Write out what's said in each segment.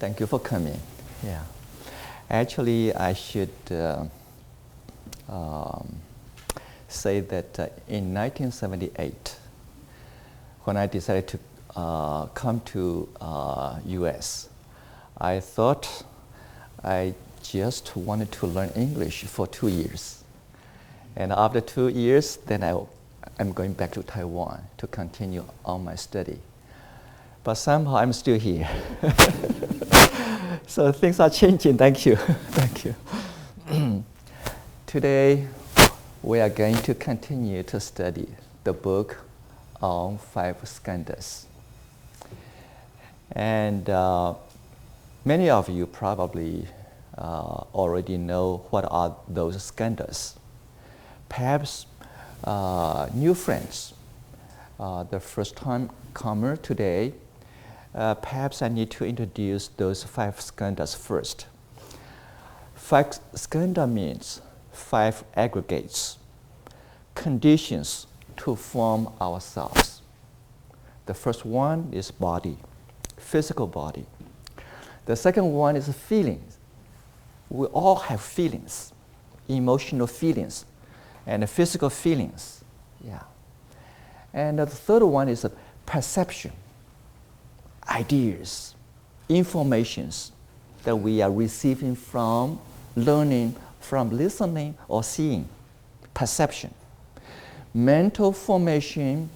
Thank you for coming. Yeah. Actually, I should say that in 1978, when I decided to come to U.S., I thought I just wanted to learn English for 2 years. And after 2 years, then I'm going back to Taiwan to continue on my study. But somehow I'm still here. So things are changing. Thank you. Thank you. Today, we are going to continue to study the book on 5 Skandhas. And many of you probably already know what are those Skandhas. Perhaps new friends, the first time comer today, perhaps I need to introduce those 5 Skandhas first. 5 Skandha means 5 aggregates, conditions to form ourselves. The first one is body, physical body. The second one is feelings. We all have feelings, emotional feelings, and physical feelings. Yeah. And the third one is perception, ideas, informations that we are receiving from learning, from listening or seeing, perception. Mental formation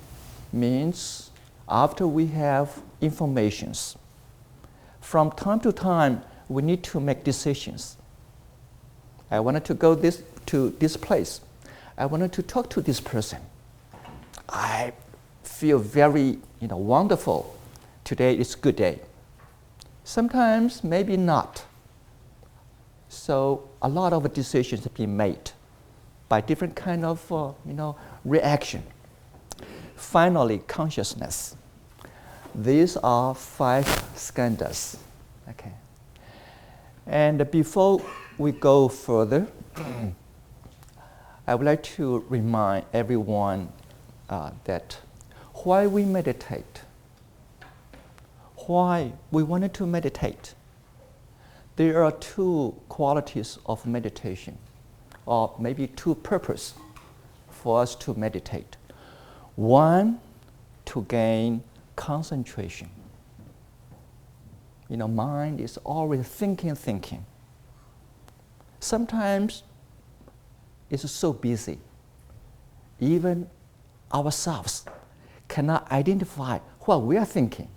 means after we have informations, from time to time we need to make decisions. I wanted to go to this place. I wanted to talk to this person. I feel very wonderful. Today is a good day. Sometimes maybe not. So a lot of decisions have been made by different kind of reaction. Finally, consciousness. These are 5 Skandhas. Okay. And before we go further, I would like to remind everyone that why we meditate, why we wanted to meditate. There are 2 qualities of meditation, or maybe 2 purposes for us to meditate. One, to gain concentration. Mind is always thinking. Sometimes it's so busy, even ourselves cannot identify what we are thinking.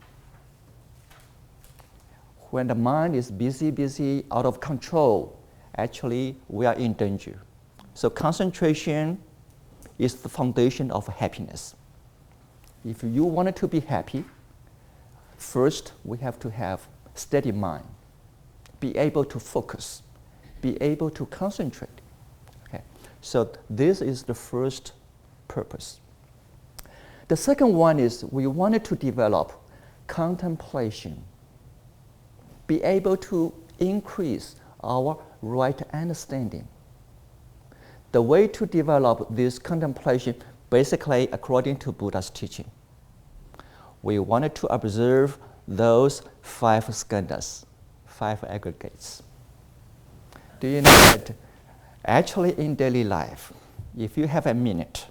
When the mind is busy, out of control, actually we are in danger. So concentration is the foundation of happiness. If you want to be happy, first we have to have steady mind, be able to focus, be able to concentrate. Okay. So this is the first purpose. The second one is we wanted to develop contemplation, be able to increase our right understanding. The way to develop this contemplation, basically according to Buddha's teaching, we wanted to observe those 5 Skandhas, 5 aggregates. Do you know that actually in daily life, if you have a minute,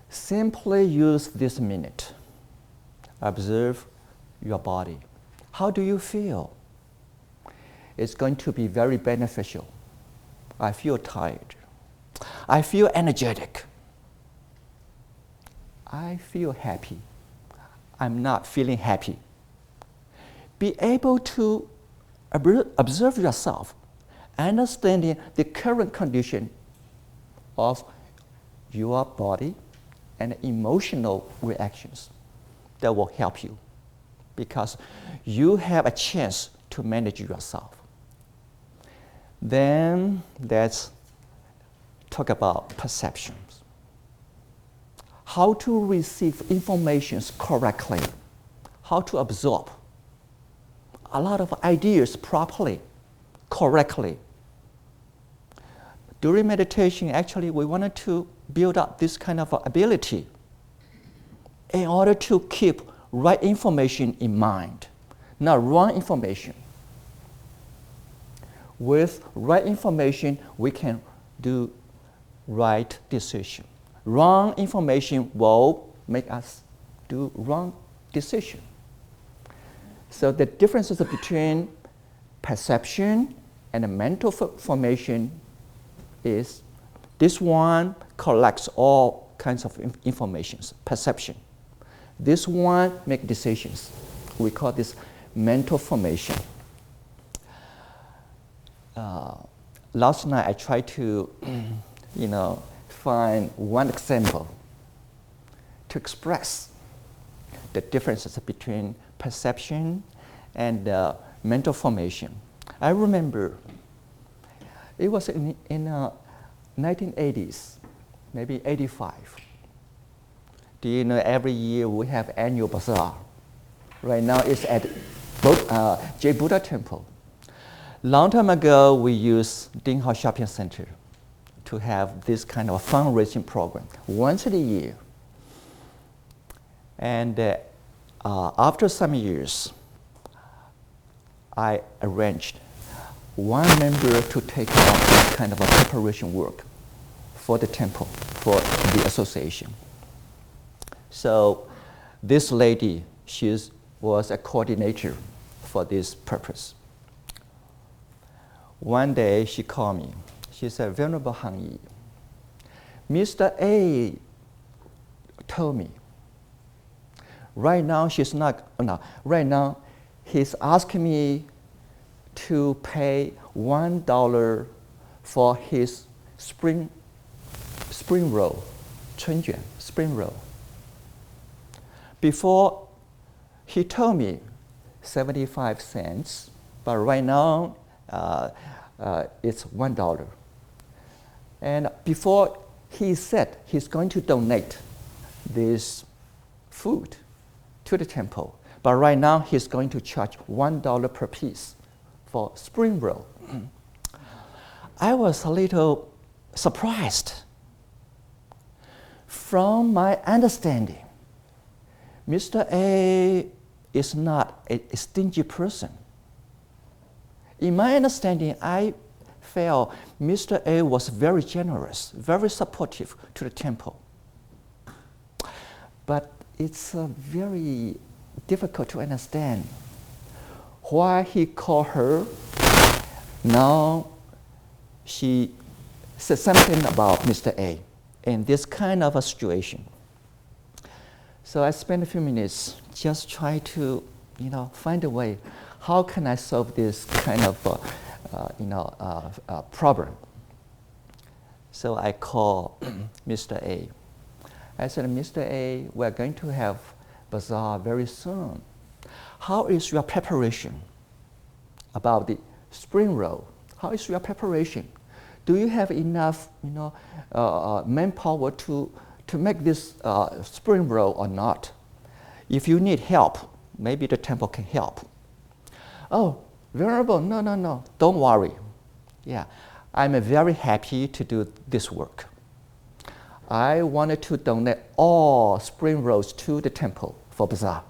simply use this minute. Observe your body. How do you feel? It's going to be very beneficial. I feel tired. I feel energetic. I feel happy. I'm not feeling happy. Be able to observe yourself, understanding the current condition of your body and emotional reactions. That will help you because you have a chance to manage yourself. Then let's talk about perceptions. How to receive information correctly, how to absorb a lot of ideas properly, correctly. During meditation, actually, we wanted to build up this kind of ability in order to keep right information in mind, not wrong information. With right information, we can do right decision. Wrong information will make us do wrong decision. So the differences between perception and mental formation is this one collects all kinds of information, perception. This one makes decisions. We call this mental formation. Last night I tried to, find one example to express the differences between perception and mental formation. I remember it was in 1980s, maybe 85. Do you know every year we have annual bazaar? Right now it's at Jade Buddha Temple. Long time ago, we used Dinghao Shopping Center to have this kind of fundraising program once a year. And after some years, I arranged one member to take on this kind of a preparation work for the temple, for the association. So this lady, she was a coordinator for this purpose. One day she called me. She said, "Venerable Hang Yi, Mr. A told me right now he's asking me to pay $1 for his spring roll, 春卷, spring roll. Before he told me 75 cents, but right now it's $1. And before he said he's going to donate this food to the temple, but right now he's going to charge $1 per piece for spring roll. I was a little surprised. From my understanding, Mr. A is not a stingy person. In my understanding, I felt Mr. A was very generous, very supportive to the temple. But it's very difficult to understand why he called her. Now she said something about Mr. A in this kind of a situation. So I spent a few minutes just trying to, find a way. How can I solve this kind of, problem? So I called Mr. A. I said, "Mr. A, we're going to have bazaar very soon. How is your preparation about the spring roll? How is your preparation? Do you have enough, manpower to make this spring roll or not? If you need help, maybe the temple can help." "Oh, Venerable, no, don't worry. Yeah, I'm very happy to do this work. I wanted to donate all spring rolls to the temple for bazaar.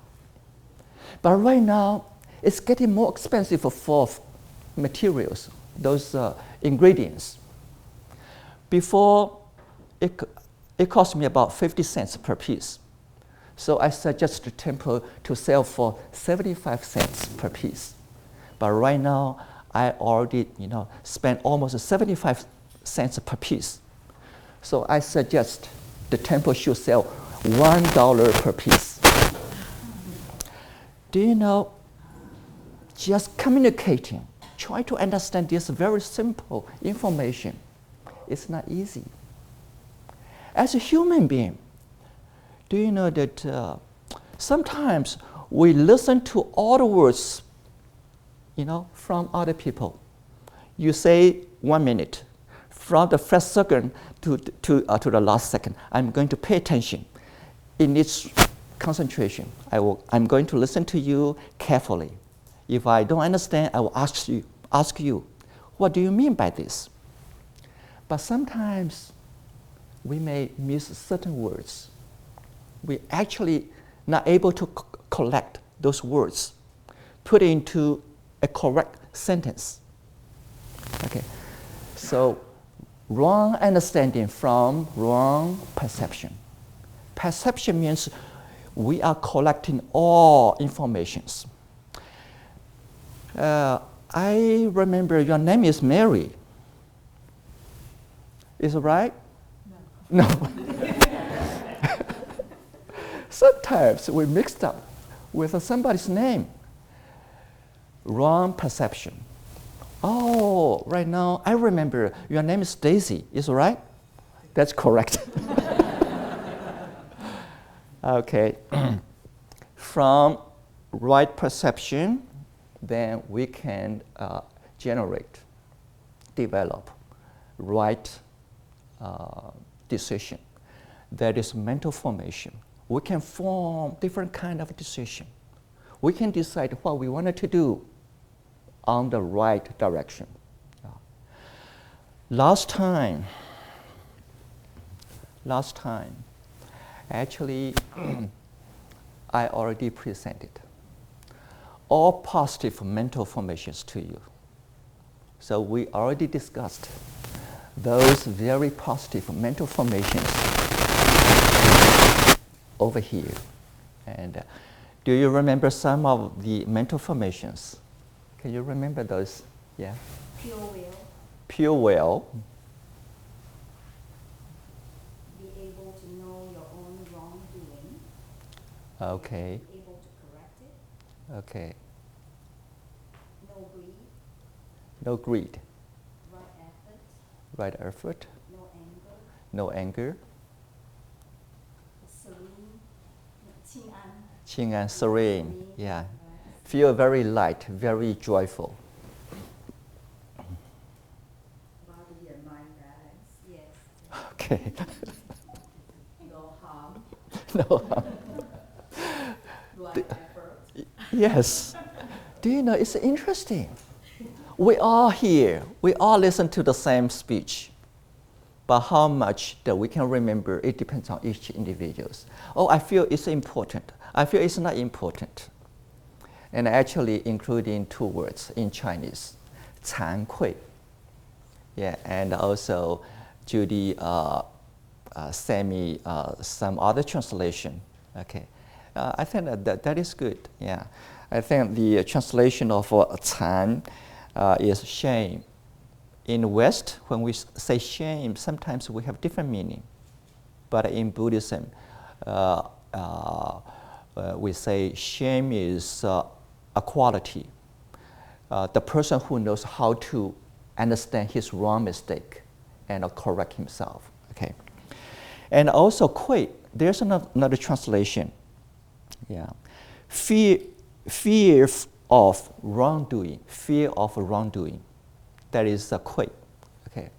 But right now, it's getting more expensive for materials, those ingredients. Before, it cost me about 50 cents per piece. So I suggest the temple to sell for 75 cents per piece. But right now, I already spent almost 75 cents per piece. So I suggest the temple should sell $1 per piece." Do you know, just communicating, try to understand this very simple information, it's not easy. As a human being, do you know that sometimes we listen to all the words from other people. You say 1 minute. From the first second to the last second, I'm going to pay attention. It needs concentration. I'm going to listen to you carefully. If I don't understand, I will ask you, what do you mean by this? But sometimes we may miss certain words. We're actually not able to collect those words put into a correct sentence. Okay, so wrong understanding from wrong perception. Perception means we are collecting all informations. I remember your name is Mary. Is it right? No. Sometimes we mixed up with somebody's name. Wrong perception. Oh, right now I remember your name is Daisy. Is it right? That's correct. Okay. From right perception, then we can develop right decision. That is mental formation. We can form different kind of decision. We can decide what we wanted to do on the right direction. Last time, actually, I already presented all positive mental formations to you. So we already discussed those very positive mental formations over here. And do you remember some of the mental formations? Can you remember those? Yeah. Pure will. Pure will. Be able to know your own wrongdoing. Okay. Be able to correct it. Okay. No greed. No greed. Right effort. Right effort. No anger. No anger. Serene. 清安. 清安, serene. Yeah. Feel very light, very joyful. Body and mind balance. Yes. Okay. No harm. No harm. Right effort. Yes. Do you know, it's interesting. We all here, we all listen to the same speech. But how much that we can remember, it depends on each individual. Oh, I feel it's important. I feel it's not important. And actually including two words in Chinese, 惭愧. Yeah, and also Judy sent me some other translation. Okay, I think that is good. Yeah, I think the translation of 惭 is shame. In the West, when we say shame, sometimes we have different meaning. But in Buddhism, we say shame is a quality. The person who knows how to understand his wrong mistake and correct himself. Okay, and also 愧. There's another translation. Yeah, fear of wrongdoing. Fear of wrongdoing. That is 愧. Okay,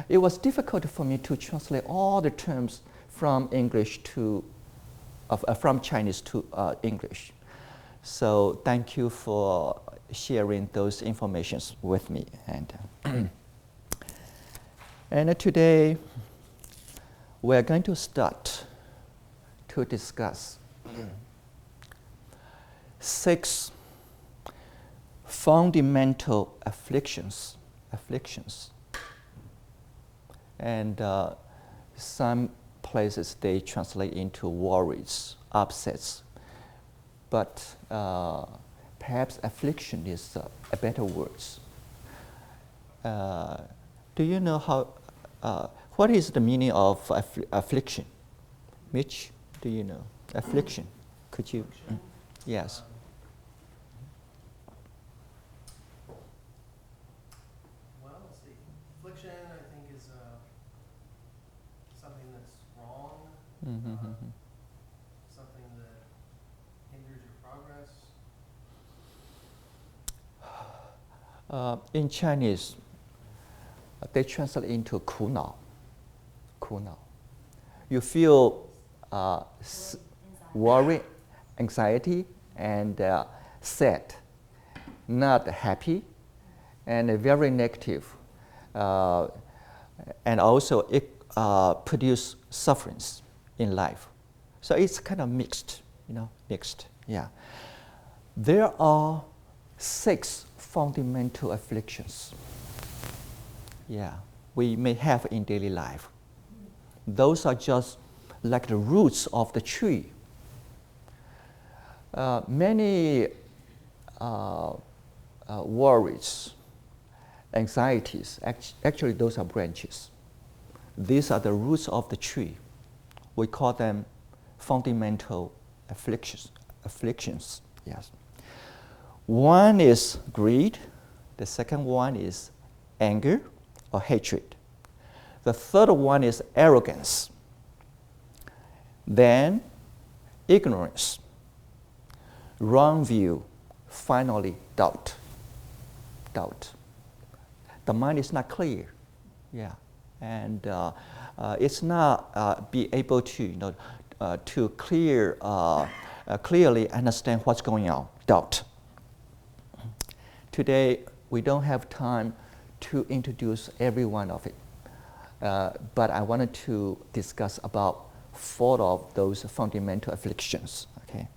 it was difficult for me to translate all the terms from English to from Chinese to English. So thank you for sharing those informations with me. And today we are going to start to discuss 6 fundamental afflictions. And some places they translate into worries, upsets. But perhaps affliction is a better word. Do you know how? What is the meaning of affliction? Mitch, do you know? Affliction. Could you? Yes. Well, let's see. Affliction, I think, is something that's wrong. Something that hinders your progress. In Chinese, they translate into 苦恼. 苦恼. You feel worry, anxiety, and sad, not happy, and very negative. And also it produces sufferings in life. So it's kind of mixed, mixed. Yeah. There are 6 fundamental afflictions. Yeah, we may have in daily life. Those are just like the roots of the tree. Many worries, anxieties, actually those are branches. These are the roots of the tree. We call them fundamental afflictions. Yes. One is greed. The second one is anger or hatred. The third one is arrogance. Then ignorance, wrong view, finally doubt. Doubt. The mind is not clear. Yeah. And it's not be able to, to clearly understand what's going on. Doubt. Today, we don't have time to introduce every one of it, but I wanted to discuss about 4 of those fundamental afflictions. Okay.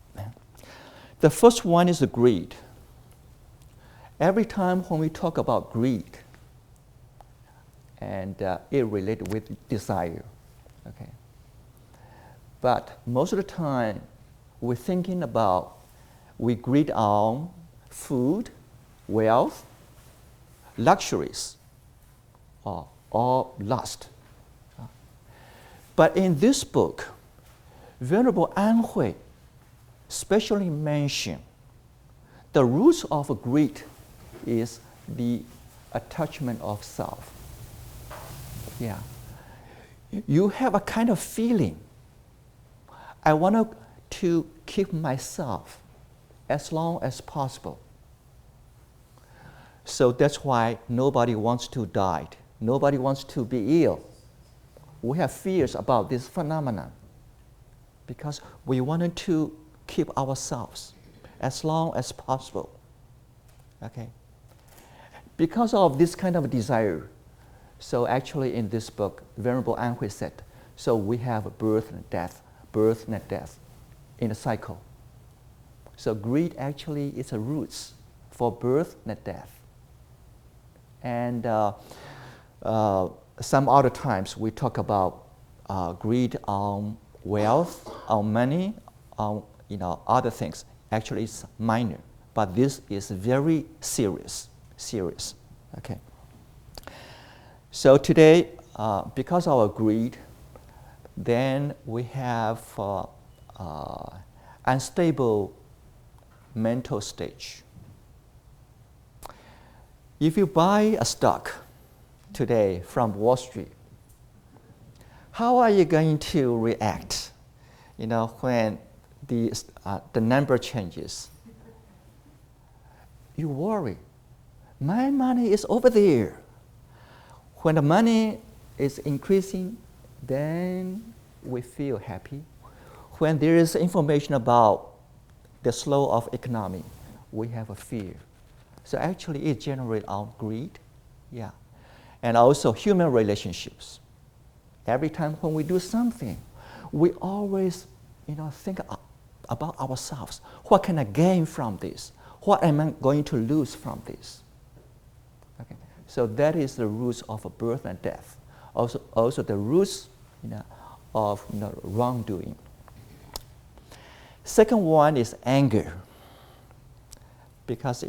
The first one is the greed. Every time when we talk about greed, and it related with desire, okay. But most of the time, we're thinking about we greed on food, wealth, luxuries, or lust. But in this book, Venerable An Hui specially mentioned the roots of greed is the attachment of self. Yeah. You have a kind of feeling, I want to keep myself as long as possible. So that's why nobody wants to die. Nobody wants to be ill. We have fears about this phenomenon because we wanted to keep ourselves as long as possible. Okay? Because of this kind of desire, so actually in this book, Venerable An Hui said, so we have birth and death in a cycle. So greed actually is a roots for birth and death. And some other times we talk about greed on wealth, on money, on other things. Actually, it's minor, but this is very serious. Okay. So today, because of our greed, then we have unstable mental stage. If you buy a stock today from Wall Street, how are you going to react, when the number changes? You worry. My money is over there. When the money is increasing, then we feel happy. When there is information about the slow of economy, we have a fear. So actually it generates our greed, yeah. And also human relationships. Every time when we do something, we always think about ourselves. What can I gain from this? What am I going to lose from this? Okay. So that is the roots of birth and death. Also the roots of wrongdoing. Second one is anger. Because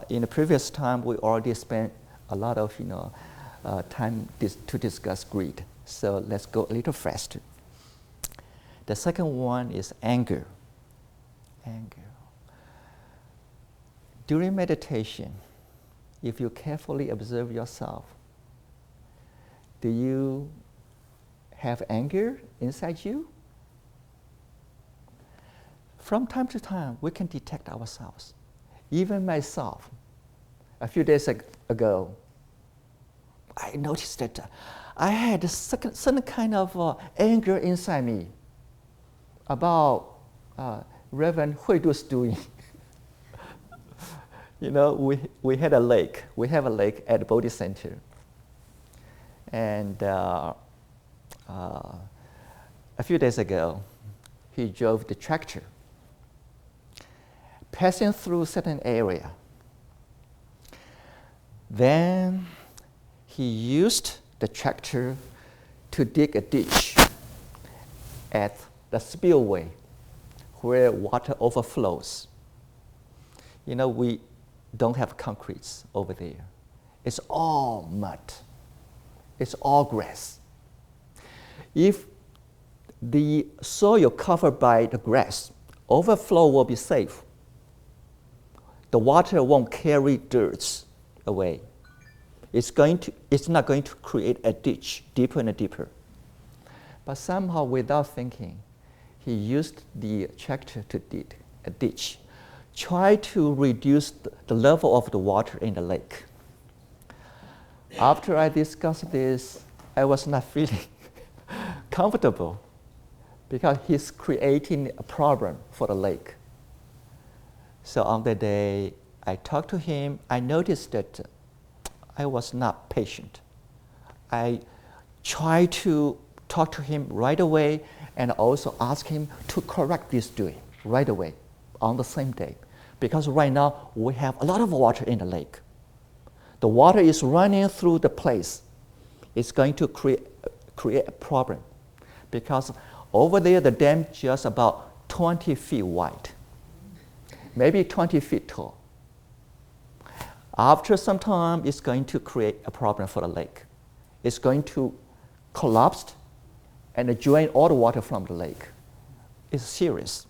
in the previous time, we already spent a lot of time to discuss greed. So let's go a little faster. The second one is anger. Anger. During meditation, if you carefully observe yourself, do you have anger inside you? From time to time, we can detect ourselves. Even myself, a few days ago, I noticed that I had a certain kind of anger inside me about Reverend Huidu's doing. We had a lake. We have a lake at the Bodhi Center. And a few days ago, he drove the tractor, passing through a certain area. Then he used the tractor to dig a ditch at the spillway where water overflows. You know, we don't have concrete over there. It's all mud. It's all grass. If the soil covered by the grass, overflow will be safe. The water won't carry dirt away. It's not going to create a ditch deeper and deeper. But somehow, without thinking, he used the tractor to dig a ditch, try to reduce the level of the water in the lake. After I discussed this, I was not feeling comfortable because he's creating a problem for the lake. So on the day I talked to him, I noticed that I was not patient. I tried to talk to him right away and also ask him to correct this doing right away on the same day. Because right now we have a lot of water in the lake. The water is running through the place. It's going to create a problem because over there the dam is just about 20 feet wide, maybe 20 feet tall. After some time, it's going to create a problem for the lake. It's going to collapse and drain all the water from the lake. It's serious.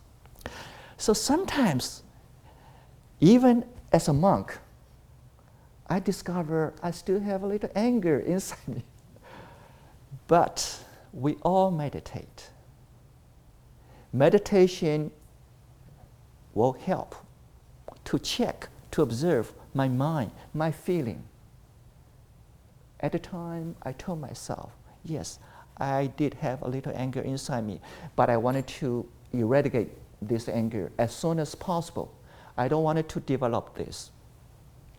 So sometimes, even as a monk, I discover I still have a little anger inside me. But we all meditate. Meditation will help to check, to observe my mind, my feeling. At the time, I told myself, yes, I did have a little anger inside me, but I wanted to eradicate this anger as soon as possible. I don't want it to develop this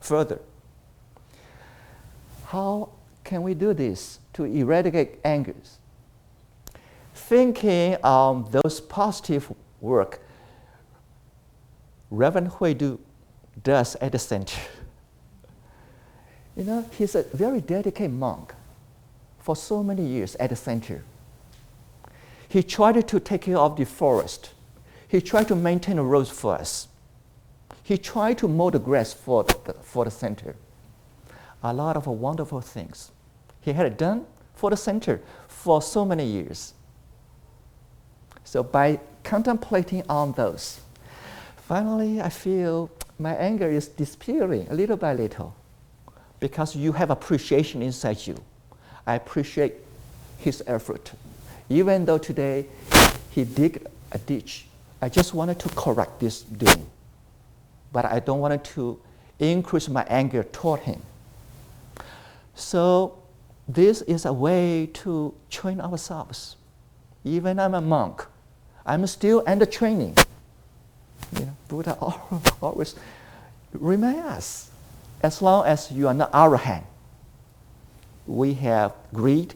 further. How can we do this to eradicate angers? Thinking on those positive work Reverend Huidu does at the center. You know, he's a very dedicated monk for so many years at the center. He tried to take care of the forest. He tried to maintain the roads for us. He tried to mow the grass for the center. A lot of wonderful things he had done for the center for so many years. So by contemplating on those, finally I feel my anger is disappearing little by little because you have appreciation inside you. I appreciate his effort. Even though today he dig a ditch, I just wanted to correct this doing. But I don't want to increase my anger toward him. So this is a way to train ourselves. Even I'm a monk, I'm still under training. You know, Buddha always remind us, as long as you are not arrogant, we have greed,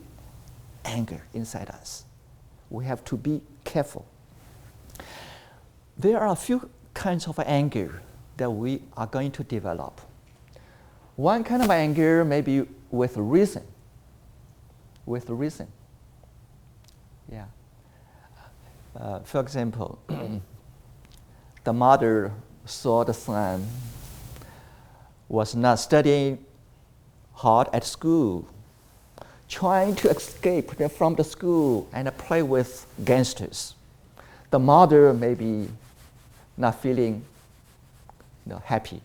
anger inside us. We have to be careful. There are a few kinds of anger that we are going to develop. One kind of anger may be with reason. With reason. Yeah. For example, the mother saw the son was not studying hard at school, trying to escape from the school and play with gangsters. The mother may be not feeling happy.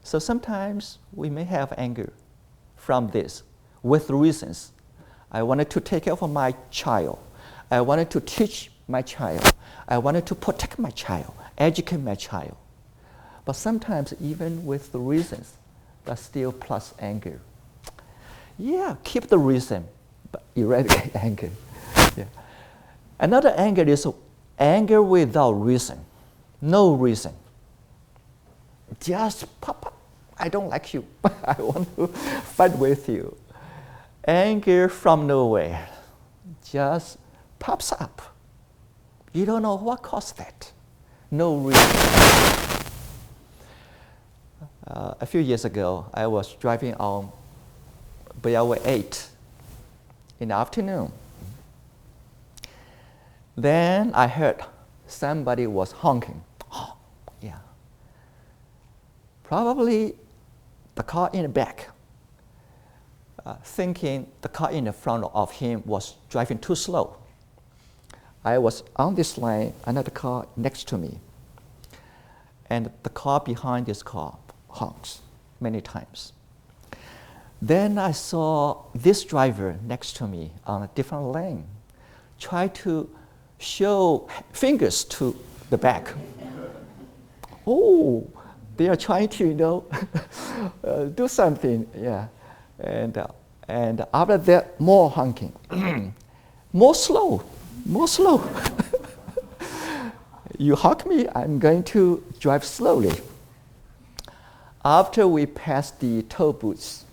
So sometimes we may have anger from this with reasons. I wanted to take care of my child. I wanted to teach my child. I wanted to protect my child, educate my child. But sometimes even with the reasons, but still plus anger. Yeah, keep the reason, but eradicate anger. Yeah. Another anger is anger without reason, no reason. Just pop up. I don't like you. I want to fight with you. Anger from nowhere just pops up. You don't know what caused that. No reason. a few years ago, I was driving on Bellway 8 in the afternoon. Then I heard somebody was honking. Oh, yeah. Probably the car in the back, thinking the car in the front of him was driving too slow. I was on this lane, another car next to me, and the car behind this car honks many times. Then I saw this driver next to me on a different lane try to show fingers to the back. Oh, they are trying to, do something, yeah. And after that, more honking, more slow. You honk me, I'm going to drive slowly. After we passed the toll booths,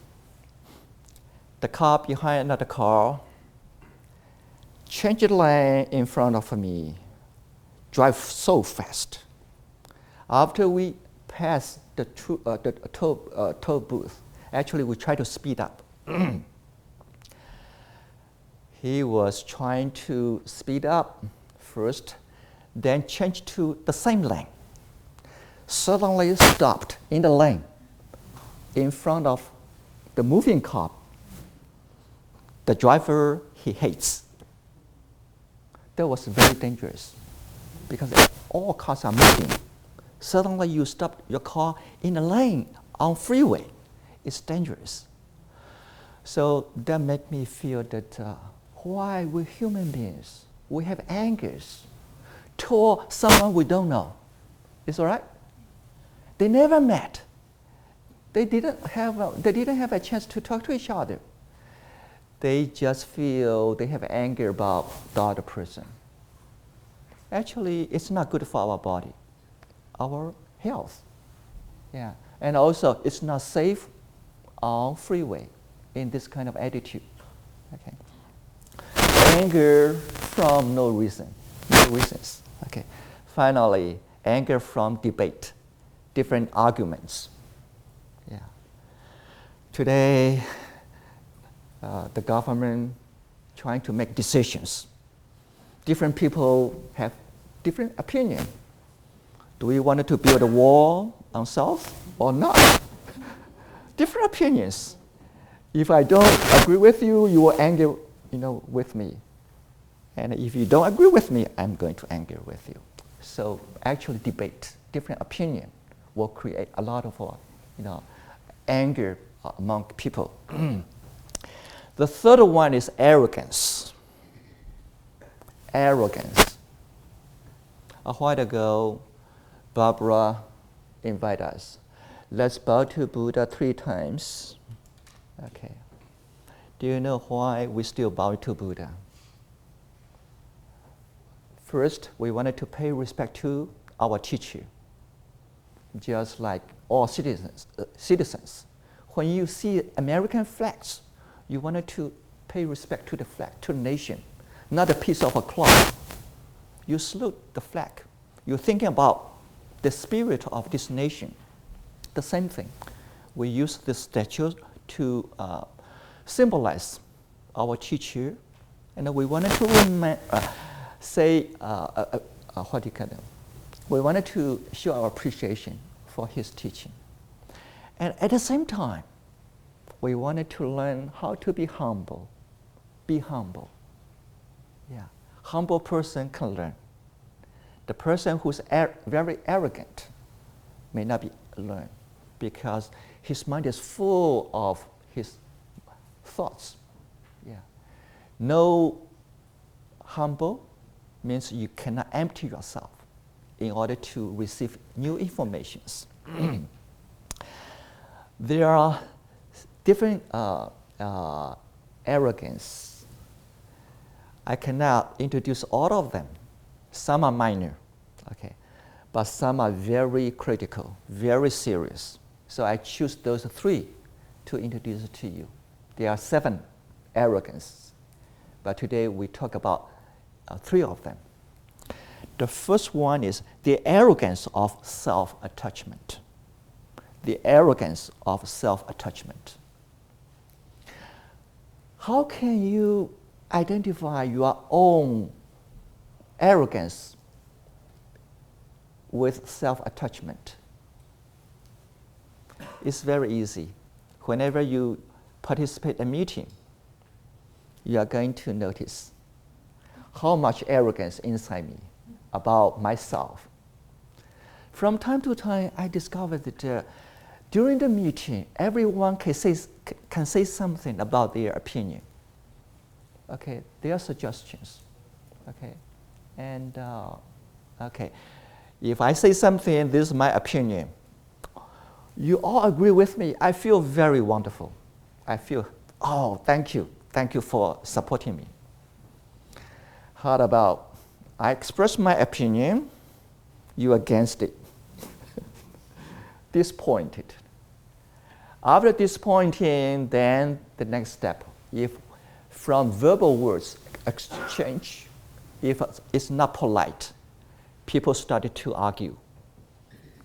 the car behind another car changed lane in front of me, drive so fast. After we passed the toll booth, actually we tried to speed up. He was trying to speed up first, then change to the same lane. Suddenly stopped in the lane in front of the moving car. The driver he hates. That was very dangerous because all cars are moving. Suddenly you stop your car in a lane on freeway. It's dangerous. So that made me feel that why we human beings, we have angers toward someone we don't know. It's all right? They never met. They didn't have a chance to talk to each other. They just feel they have anger about the other person. Actually, it's not good for our body, our health. Yeah. And also, it's not safe on freeway in this kind of attitude. Okay. Anger from no reasons. Okay. Finally, anger from debate, different arguments. Yeah. Today, the government trying to make decisions. Different people have different opinion. Do we want to build a wall on South or not? Different opinions. If I don't agree with you, you will anger, with me. And if you don't agree with me, I'm going to anger with you. So actually debate, different opinion will create a lot of, anger among people. The third one is arrogance. Arrogance. A while ago, Barbara invited us. Let's bow to Buddha 3 times. Okay. Do you know why we still bow to Buddha? First, we wanted to pay respect to our teacher, just like all citizens. When you see American flags, you wanted to pay respect to the flag, to the nation, not a piece of a cloth. You salute the flag. You're thinking about the spirit of this nation. The same thing. We use this statue to symbolize our teacher, and we wanted to we wanted to show our appreciation for his teaching. And at the same time, we wanted to learn how to be humble. Be humble. Yeah. Humble person can learn. The person who's very arrogant may not be learned because his mind is full of his thoughts. Yeah. No humble means you cannot empty yourself in order to receive new informations. There are different arrogance. I cannot introduce all of them. Some are minor, okay, but some are very critical, very serious. So I choose those 3 to introduce to you. There are 7 arrogance, but today we talk about 3 of them. The first one is the arrogance of self-attachment. the arrogance of self-attachment. How can you identify your own arrogance with self-attachment? It's very easy. Whenever you participate in a meeting, you are going to notice how much arrogance inside me about myself. From time to time, I discovered that during the meeting, everyone can say something about their opinion. Okay, their suggestions. Okay, and okay, if I say something, this is my opinion. You all agree with me. I feel very wonderful. I feel, oh, thank you for supporting me. How about I express my opinion, you against it. Disappointed. After disappointing, then the next step, if from verbal words exchange, if it's not polite, people started to argue,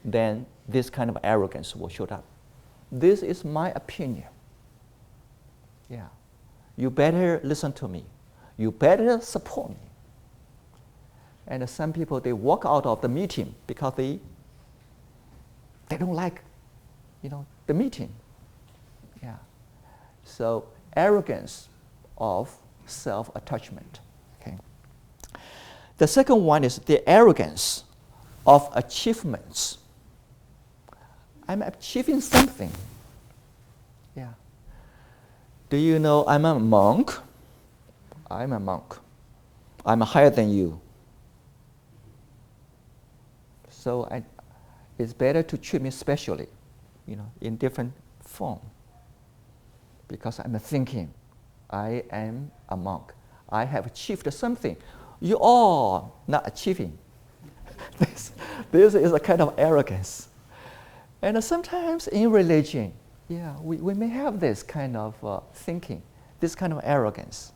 then this kind of arrogance will show up. This is my opinion. Yeah. You better listen to me. You better support me. And some people, they walk out of the meeting because they don't like, the meeting. Yeah. So arrogance of self-attachment. Okay. The second one is the arrogance of achievements. I'm achieving something. Yeah. Do you know I'm a monk? I'm a monk. I'm higher than you. So it's better to treat me specially, in different form. Because I'm thinking, I am a monk. I have achieved something. You all not achieving. This is a kind of arrogance. And sometimes in religion, we may have this kind of thinking, this kind of arrogance.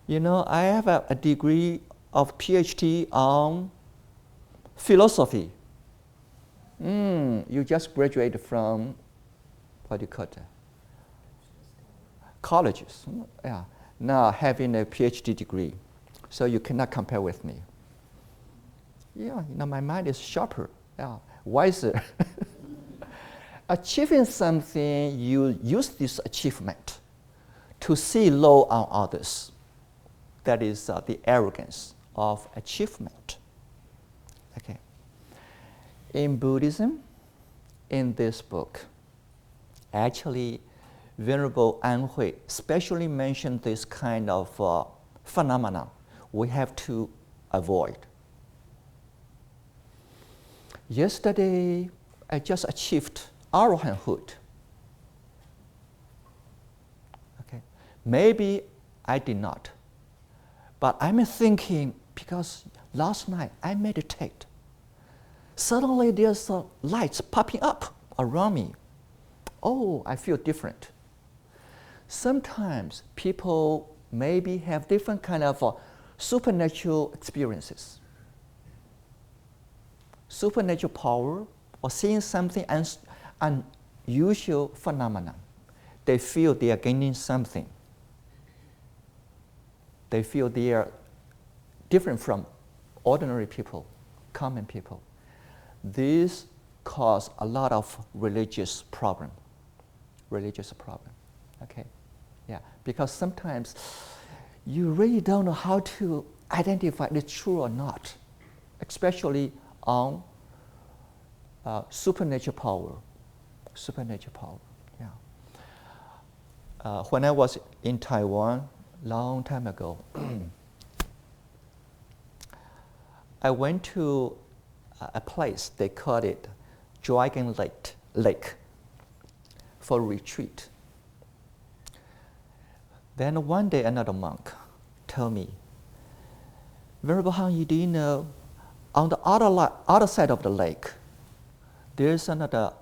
I have a degree of PhD on philosophy. You just graduated from, what do you call it? Colleges. Yeah. Now having a PhD degree. So you cannot compare with me. Yeah, my mind is sharper, wiser. Achieving something, you use this achievement to see low on others. That is the arrogance of achievement. Okay. In Buddhism, in this book, actually, Venerable Anhui specially mentioned this kind of phenomenon we have to avoid. Yesterday, I just achieved arahanthood. Okay. Maybe I did not. But I'm thinking, because last night I meditate. Suddenly there's lights popping up around me. Oh, I feel different. Sometimes people maybe have different kind of supernatural experiences. Supernatural power or seeing something unusual phenomenon. They feel they are gaining something. They feel they are different from ordinary people, common people. This cause a lot of religious problem. Okay, yeah, because sometimes you really don't know how to identify it's true or not, especially on supernatural power. Yeah. When I was in Taiwan, long time ago, I went to a place, they called it Dragon Lake for retreat. Then one day another monk told me, Venerable Hangyi, do you know, on the other side of the lake, there's another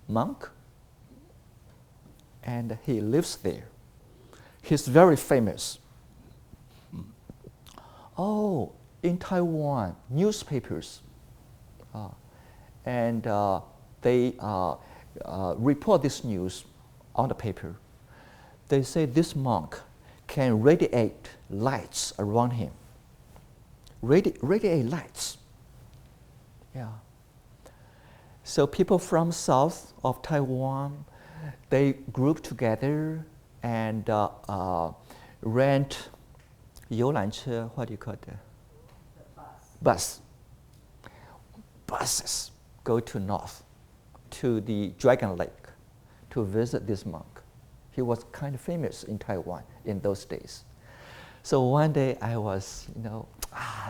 monk, and he lives there. He's very famous. Oh, in Taiwan, newspapers and they report this news on the paper. They say this monk can radiate lights around him. Radiate lights. Yeah. So people from south of Taiwan, they group together and rent 游览车, what do you call it? The bus. Buses go to north, to the Dragon Lake, to visit this monk. He was kind of famous in Taiwan in those days. So one day I was,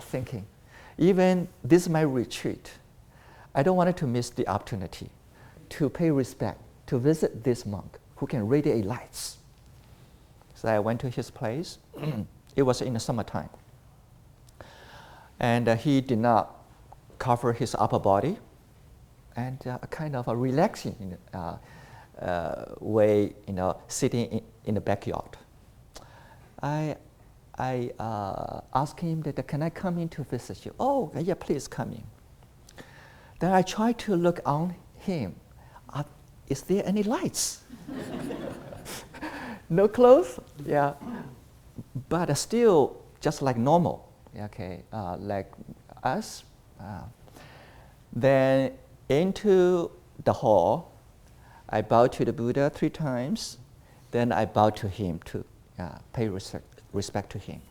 thinking, even this is my retreat, I don't want to miss the opportunity to pay respect, to visit this monk who can radiate lights. So I went to his place. It was in the summertime. And he did not cover his upper body, and a kind of a relaxing way, sitting in the backyard. I asked him that, can I come in to visit you? Oh, yeah, please come in. Then I tried to look on him. Is there any lights? No clothes? Yeah. But still just like normal, okay, like us. Then into the hall, I bowed to the Buddha 3 times. Then I bowed to him to pay respect to him.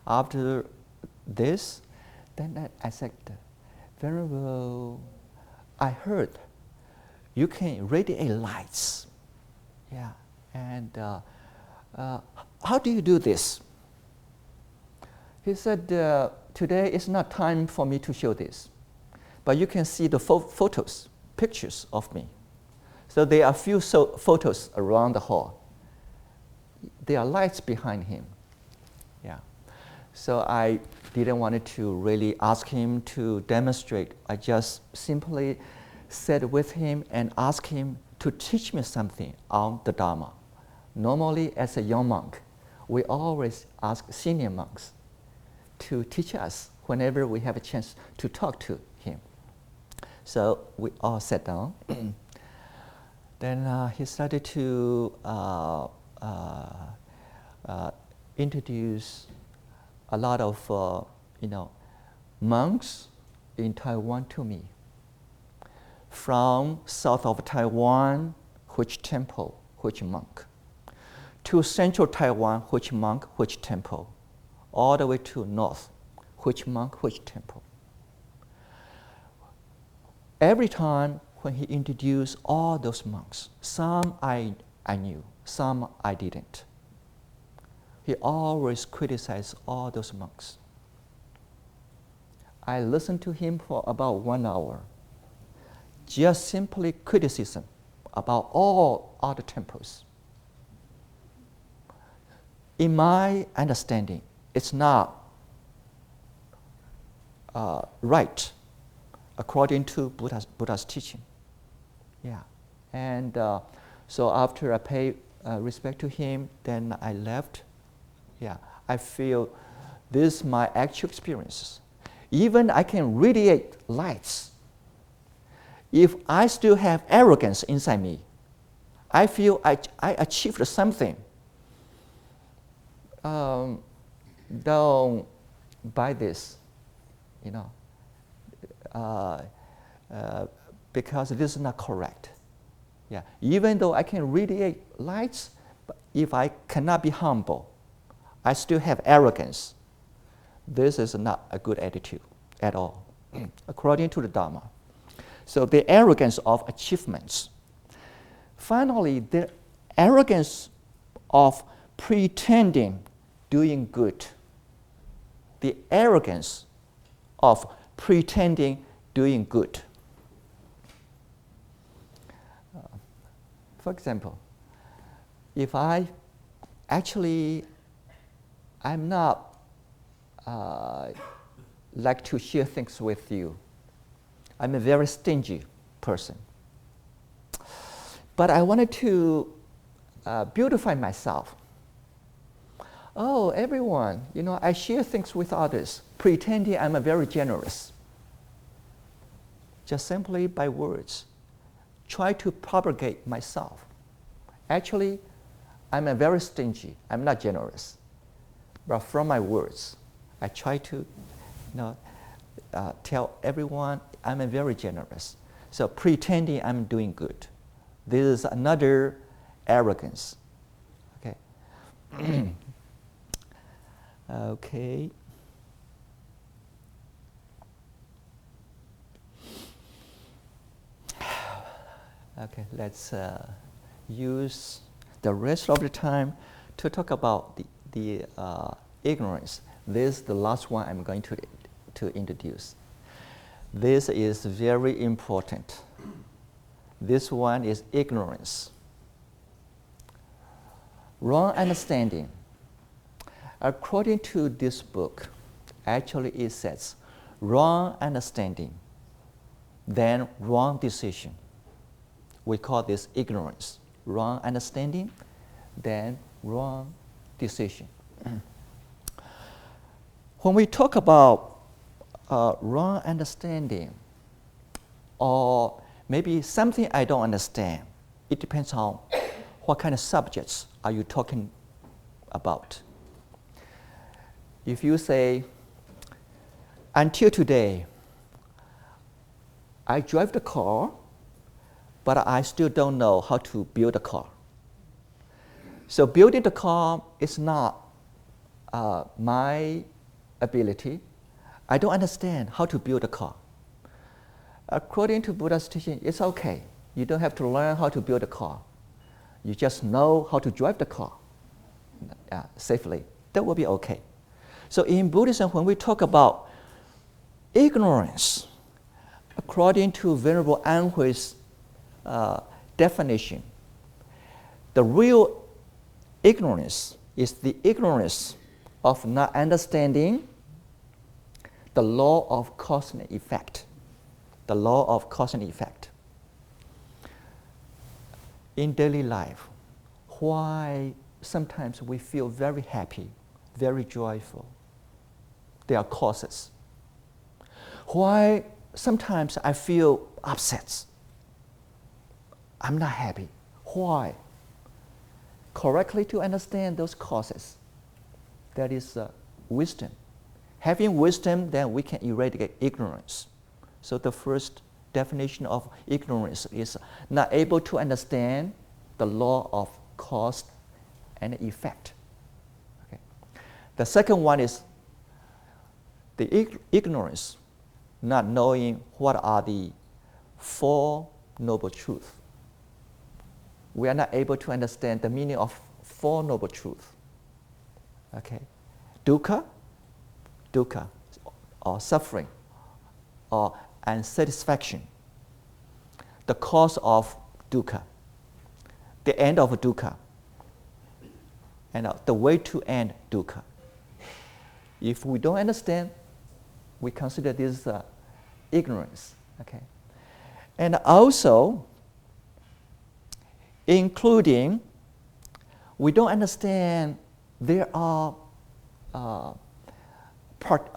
After this, then I said, very well, I heard you can radiate lights. Yeah, and how do you do this? He said, today is not time for me to show this, but you can see the photos, pictures of me. So there are a few photos around the hall. There are lights behind him. Yeah. So I didn't want to really ask him to demonstrate. I just simply sat with him and asked him to teach me something on the Dharma. Normally, as a young monk, we always ask senior monks to teach us whenever we have a chance to talk to him. So we all sat down. Then he started to introduce a lot of monks in Taiwan to me. From south of Taiwan, which temple, which monk, to central Taiwan, which monk, which temple, all the way to north, which monk, which temple. Every time when he introduced all those monks, some I knew, some I didn't. He always criticized all those monks. I listened to him for about 1 hour, just simply criticism about all other temples. In my understanding, it's not right according to Buddha's teaching. Yeah, and so after I paid respect to him, then I left. Yeah, I feel this is my actual experiences. Even I can radiate lights. If I still have arrogance inside me, I feel I achieved something. Don't buy this, because this is not correct. Yeah, even though I can radiate lights, but if I cannot be humble, I still have arrogance. This is not a good attitude at all, according to the Dharma. So the arrogance of achievements. Finally, the arrogance of pretending doing good. The arrogance of pretending doing good. For example, if I'm not like to share things with you. I'm a very stingy person. But I wanted to beautify myself. Oh, everyone, I share things with others, pretending I'm a very generous. Just simply by words. try to propagate myself. Actually, I'm a very stingy. I'm not generous. But from my words, I try to tell everyone I'm a very generous. So pretending I'm doing good. This is another arrogance. Okay. Okay. Okay, let's use the rest of the time to talk about the ignorance. This is the last one I'm going to introduce. This is very important. This one is ignorance. Wrong understanding. According to this book, actually it says wrong understanding, then wrong decision. We call this ignorance. Wrong understanding, then wrong decision. When we talk about wrong understanding, or maybe something I don't understand, it depends on what kind of subjects are you talking about. If you say, until today, I drive the car, but I still don't know how to build a car. So building the car is not my ability. I don't understand how to build a car. According to Buddha's teaching, it's okay. You don't have to learn how to build a car. You just know how to drive the car safely. That will be okay. So in Buddhism, when we talk about ignorance, according to Venerable Anhui's definition, the real ignorance is the ignorance of not understanding the law of cause and effect. The law of cause and effect. In daily life, why sometimes we feel very happy, very joyful? There are causes. Why sometimes I feel upset? I'm not happy. Why? Correctly to understand those causes, that is wisdom. Having wisdom, then we can eradicate ignorance. So the first definition of ignorance is not able to understand the law of cause and effect. Okay. The second one is the ignorance, not knowing what are the Four Noble Truths. We are not able to understand the meaning of Four Noble Truths. Okay. Dukkha, or suffering, or unsatisfaction. The cause of dukkha, the end of dukkha, and the way to end dukkha. If we don't understand, we consider this ignorance. Okay, and also, including, we don't understand there are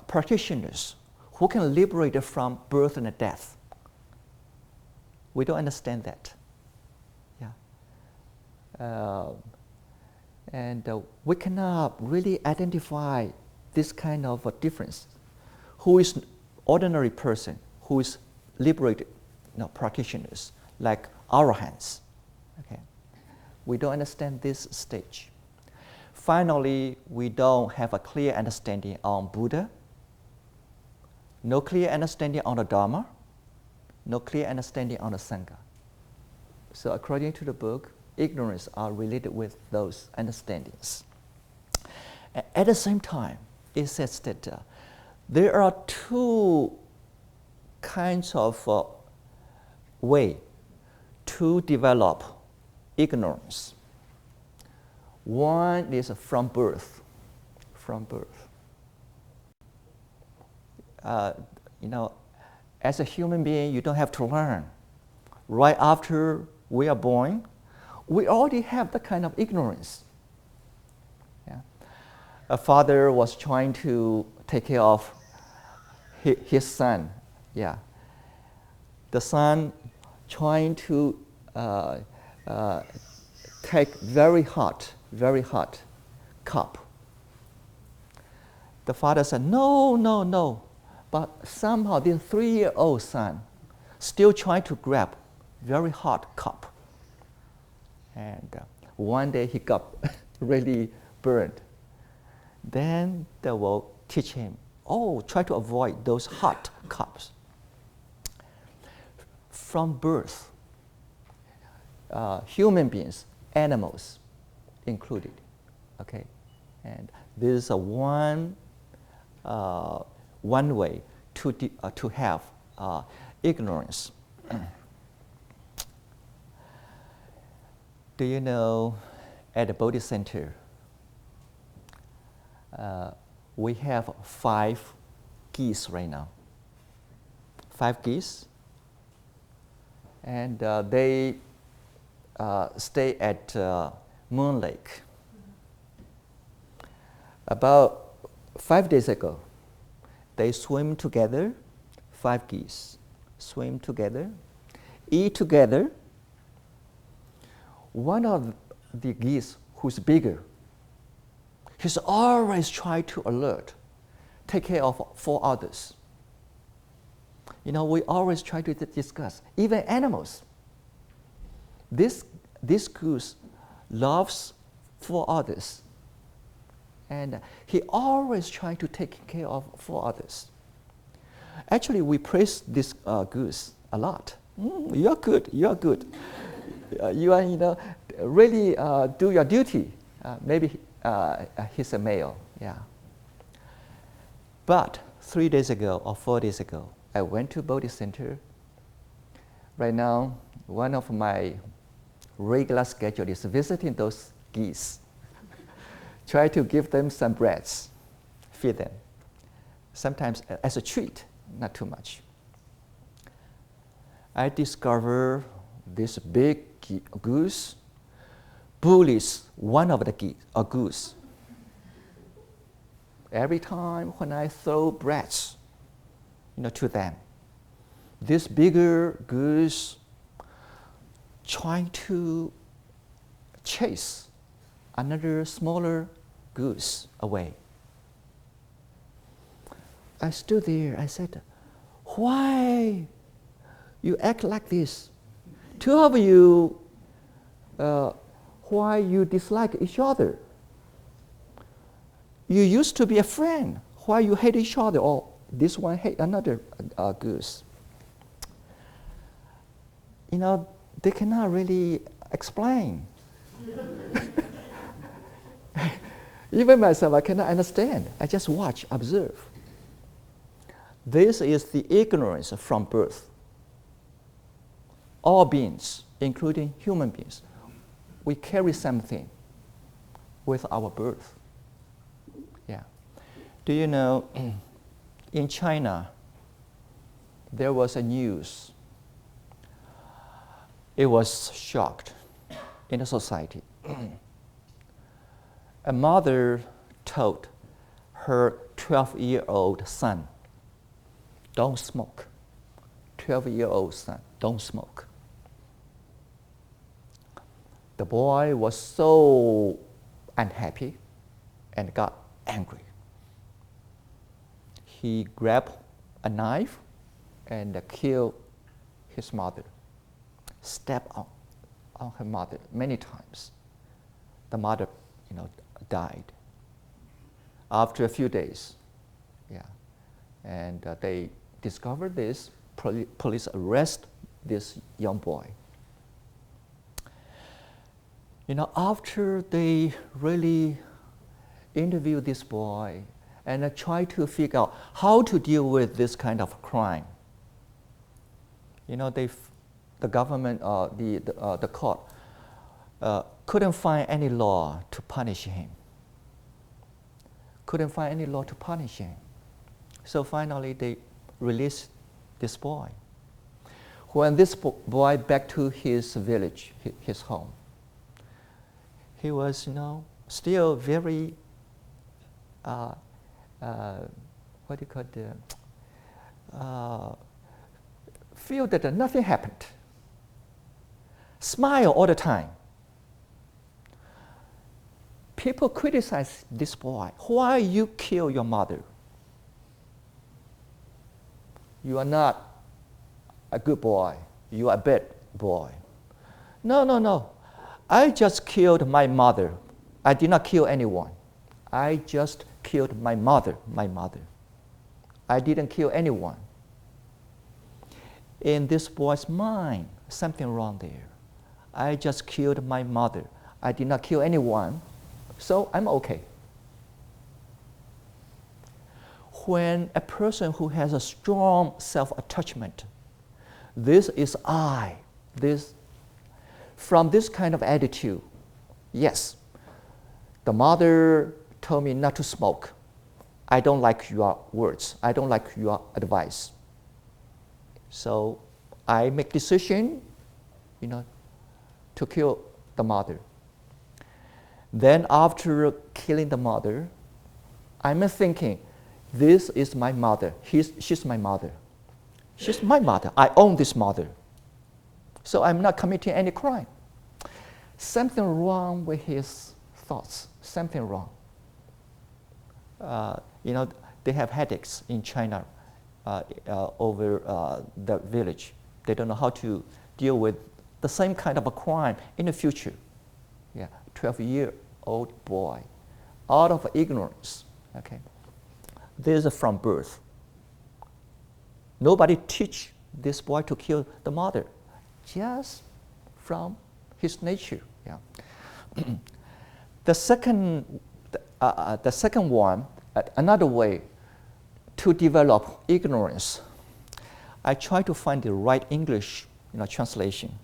practitioners who can liberate us from birth and death. We don't understand that. Yeah. And we cannot really identify this kind of a difference. Who is ordinary person, who is liberated practitioners, like arahants. Okay. We don't understand this stage. Finally, we don't have a clear understanding on Buddha, no clear understanding on the Dharma, no clear understanding on the Sangha. So according to the book, ignorance are related with those understandings. At the same time, it says that there are two kinds of way to develop ignorance. One is from birth. From birth. As a human being, you don't have to learn. Right after we are born, we already have that kind of ignorance. Yeah. A father was trying to take care of his son. Yeah. The son trying to uh, take very hot cup. The father said, no, no, no. But somehow this 3-year-old son still trying to grab very hot cup. And one day he got really burned. Then they will teach him, oh, try to avoid those hot cups. From birth, human beings, animals included, okay? And this is one way to have ignorance. Do you know, at the Bodhi Center, we have 5 geese right now. 5 geese. And they stay at Moon Lake. About 5 days ago, they swim together, 5 geese, swim together, eat together. One of the geese who's bigger, he's always trying to alert, take care of 4 others. You know, we always try to discuss, even animals. This goose loves 4 others. And he always tries to take care of 4 others. Actually, we praise this goose a lot. You're good, you're good. You are, you know, really do your duty. Maybe he's a male, yeah. But 3 days ago or 4 days ago, I went to Bodhi Center. Right now, one of my regular schedule is visiting those geese. Try to give them some breads, feed them. Sometimes as a treat, not too much. I discover this big goose bullies one of the goose. Every time when I throw breads, you know, to them, this bigger goose trying to chase another smaller goose away. I stood there, I said, why you act like this? 2 of you, why you dislike each other? You used to be a friend. Why you hate each other? Or this one hate another goose. You know, they cannot really explain. Even myself, I cannot understand. I just watch, observe. This is the ignorance from birth. All beings, including human beings, we carry something with our birth. Yeah. Do you know, in China, there was a news. It was shocked in the society. A mother told her 12-year-old son, don't smoke. 12-year-old son, don't smoke. The boy was so unhappy and got angry. He grabbed a knife and killed his mother, stepped on her mother many times. The mother, you know, died. After a few days, yeah, and they discovered this. Police arrest this young boy. You know, after they really interviewed this boy and try to figure out how to deal with this kind of crime, you know, the government, the court, couldn't find any law to punish him. Couldn't find any law to punish him. So finally, they released this boy. When this boy back to his village, his home, he was, you know, still very, what do you call it? Feel that nothing happened. smile all the time. People criticize this boy. Why you kill your mother? You are not a good boy. You are a bad boy. No, no, no. I just killed my mother. I did not kill anyone. I just killed my mother. I didn't kill anyone. In this boy's mind, something wrong there. I just killed my mother. I did not kill anyone, so I'm okay. When a person who has a strong self-attachment, this is I, from this kind of attitude, yes, the mother told me not to smoke. I don't like your words. I don't like your advice. So I make decision, to kill the mother. Then after killing the mother, I'm thinking, this is my mother. She's my mother. She's my mother. I own this mother. So I'm not committing any crime. Something wrong with his thoughts. Something wrong. They have headaches in China over the village. They don't know how to deal with the same kind of a crime in the future. 12-year-old boy, out of ignorance. Okay, this is from birth. Nobody teach this boy to kill the mother, just from his nature. The second one, another way to develop ignorance, I try to find the right English translation.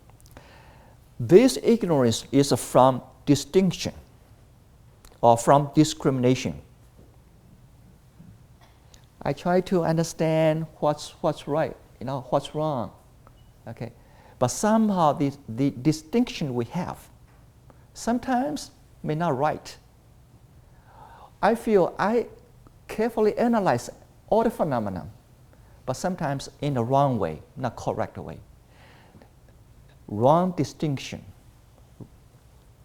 This ignorance is from distinction or from discrimination. I try to understand what's right, what's wrong. Okay, but somehow the distinction we have sometimes may not right. I feel I carefully analyze all the phenomena, but sometimes in the wrong way, not correct way. Wrong distinction,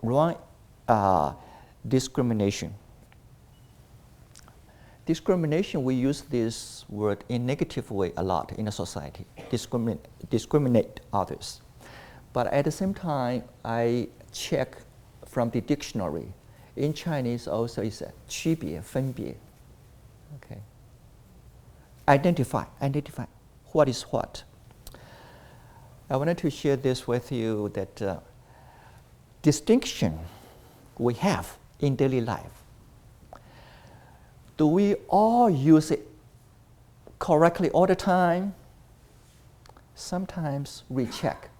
wrong discrimination. Discrimination, we use this word in negative way a lot in a society, discriminate others. But at the same time, I check from the dictionary. In Chinese also is 区别, 分别. Okay. Identify what is what. I wanted to share this with you that distinction we have in daily life. Do we all use it correctly all the time? Sometimes recheck.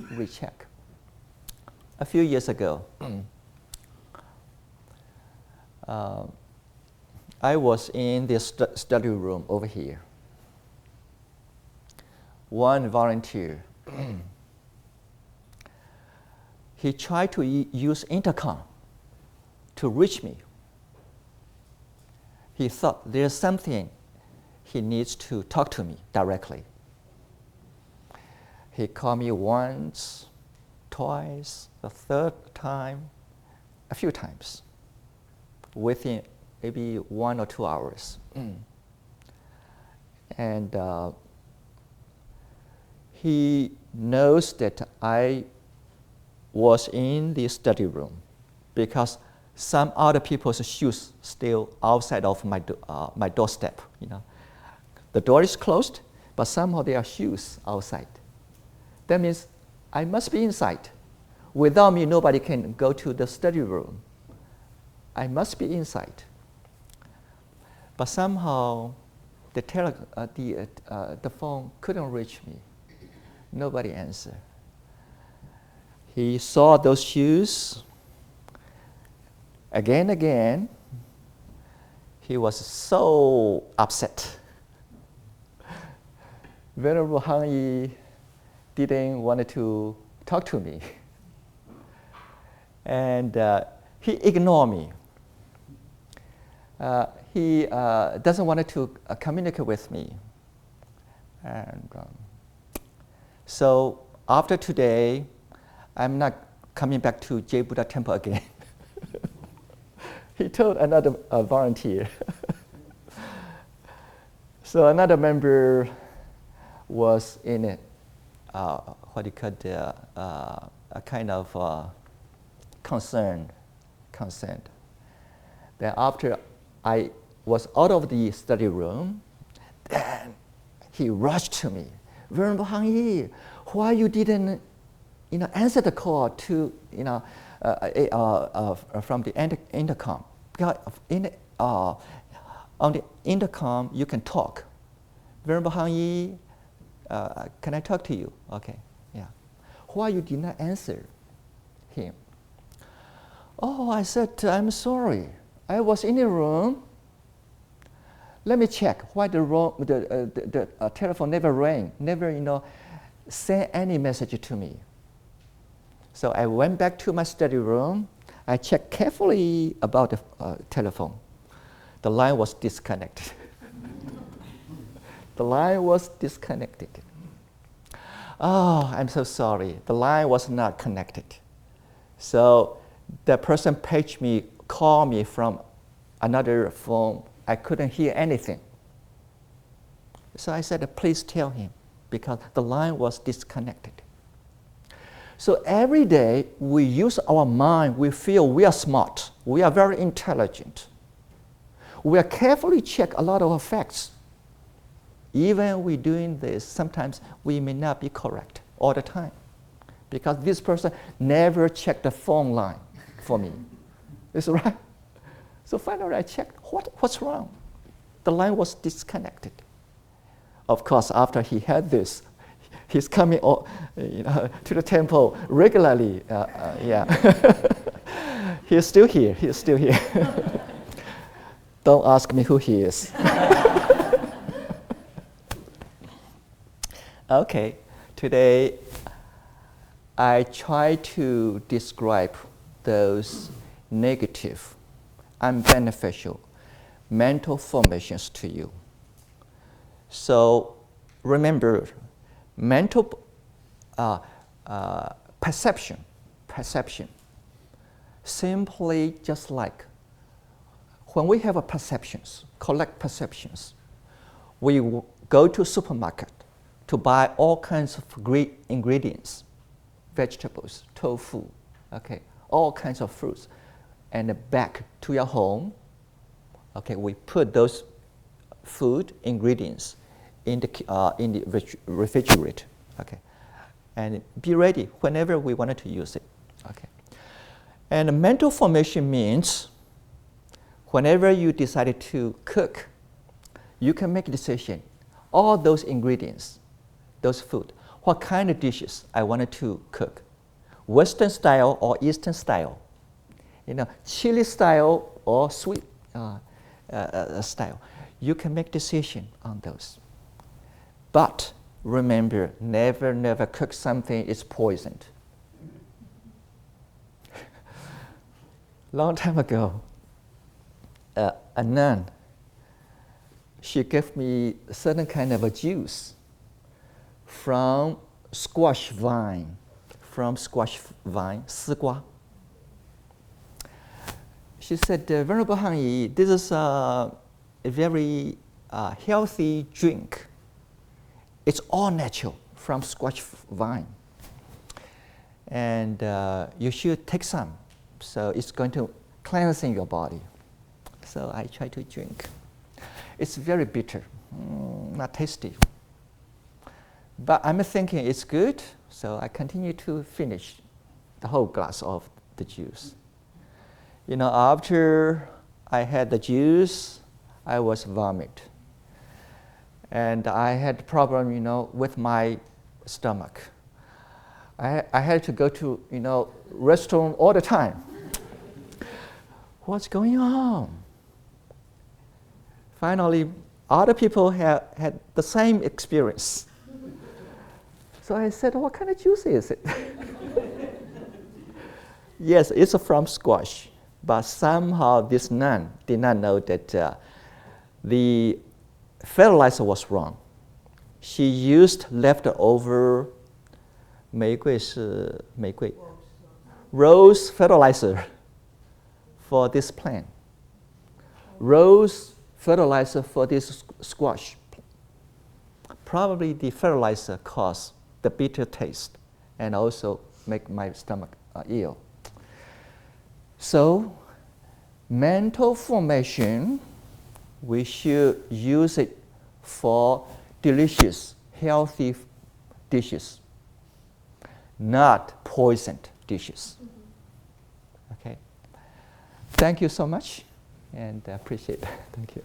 A few years ago, I was in the study room over here. One volunteer, he tried to use intercom to reach me. He thought there's something he needs to talk to me directly. He called me once, twice, the third time, a few times, within maybe 1 or 2 hours. And he knows that I was in the study room because some other people's shoes still outside of my doorstep. The door is closed, but somehow there are shoes outside. That means I must be inside. Without me, nobody can go to the study room. I must be inside. But somehow the phone couldn't reach me. Nobody answered. He saw those shoes again. He was so upset. Venerable Hang Yi didn't want to talk to me. And he ignored me. He doesn't want to communicate with me. And so after today, I'm not coming back to Jade Buddha Temple again. He told another volunteer. So another member was in what do you call a kind of concerned. Then after I was out of the study room, then he rushed to me. Venerable Hang Yi, why you didn't answer the call to from the intercom? Because on the intercom you can talk. Venerable Hang Yi, can I talk to you? Okay, yeah. Why you did not answer him? Oh, I said, I'm sorry. I was in the room. Let me check why the telephone never rang, never sent any message to me. So I went back to my study room. I checked carefully about the telephone. The line was disconnected. The line was disconnected. Oh, I'm so sorry. The line was not connected. So the person called me from another phone. I couldn't hear anything. So I said, please tell him, because the line was disconnected. So every day we use our mind, we feel we are smart, we are very intelligent. We are carefully check a lot of facts. Even we doing this, sometimes we may not be correct all the time, because this person never checked the phone line for me. Is right? So finally I checked, what's wrong? The line was disconnected. Of course, after he had this, he's coming to the temple regularly. Yeah, he's still here. He's still here. Don't ask me who he is. Okay, today I try to describe those negative, unbeneficial mental formations to you. So remember, mental perception, simply just like when we have perceptions, collect perceptions, we go to supermarket to buy all kinds of great ingredients, vegetables, tofu, okay, all kinds of fruits, and back to your home, okay, we put those food ingredients in the refrigerator, okay, and be ready whenever we wanted to use it, okay. And mental formation means whenever you decided to cook, you can make a decision, all those ingredients, those food, what kind of dishes I wanted to cook, Western style or Eastern style, chili style or sweet style. You can make decision on those. But remember, never cook something is poisoned. Long time ago, a nun, she gave me a certain kind of a juice from squash vine, 丝瓜. She said, Venerable Hang Yi, this is a very healthy drink. It's all natural from squash vine. And you should take some. So it's going to cleansing your body. So I try to drink. It's very bitter, not tasty. But I'm thinking it's good, so I continue to finish the whole glass of the juice. After I had the juice, I was vomit. And I had problem, with my stomach. I had to go to, restaurant all the time. What's going on? Finally, other people had the same experience. So I said, what kind of juice is it? Yes, it's from squash. But somehow this nun did not know that the fertilizer was wrong. She used leftover 玫瑰是玫瑰 rose fertilizer for this plant. Rose fertilizer for this squash. Probably the fertilizer cause the bitter taste and also make my stomach ill. So, mental formation, we should use it for delicious, healthy dishes, not poisoned dishes. Okay. Thank you so much, and I appreciate it. Thank you.